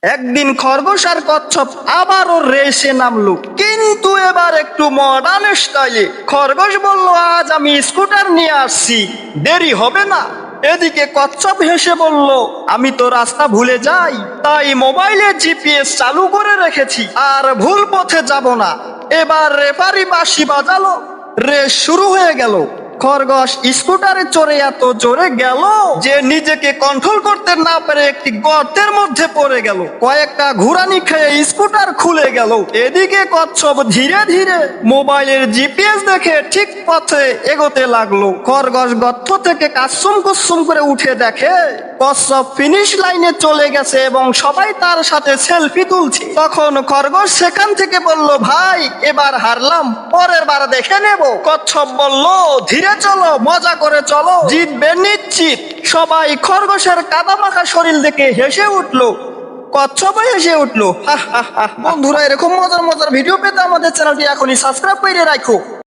একদিন খরগোশ আর কচ্ছপ আবারও রেসে নামলো, কিন্তু এবার একটু মডার্ন স্টাইলে। খরগোশ বলল, আজ আমি স্কুটার নিয়ে আসছি, দেরি হবে না। এদিকে কচ্ছপ হেসে বলল, আমি তো রাস্তা ভুলে যাই, তাই মোবাইলে জিপিএস চালু করে রেখেছি, আর ভুল পথে যাব না। এবার রেফারি বাঁশি বাজালো, রেস শুরু হয়ে গেল। খরগোশ স্কুটারে চড়ে এত জোরে গেল যে নিজেকে কন্ট্রোল করতে না পেরে একটি গর্তের মধ্যে পড়ে গেল। কয়েকটা ঘুরানি খেয়ে স্কুটার খুলে গেল। এদিকে কচ্ছপ ধীরে ধীরে মোবাইলের জিপিএস দেখে ঠিক পথে এগোতে লাগলো। খরগোশ গর্ত থেকে কাসুম কুসুম করে উঠে দেখে কচ্ছপ ফিনিশ লাইনে চলে গেছে এবং সবাই তার সাথে সেলফি তুলছে। তখন খরগোশ সেখান থেকে বলল, ভাই এবার হারলাম, পরের বার দেখে নেব। কচ্ছপ বলল, ধীরে চলো, মজা করে চলো, জিতবে নিশ্চিত। সবাই খরগোশের কাদামাখা শরীর দেখে হেসে উঠলো। কচ্ছপ হেসে উঠলো। বন্ধুরা, এরকম মজার মজার ভিডিও পেতে আমাদের চ্যানেলটি এখনই সাবস্ক্রাইব করে রাখো।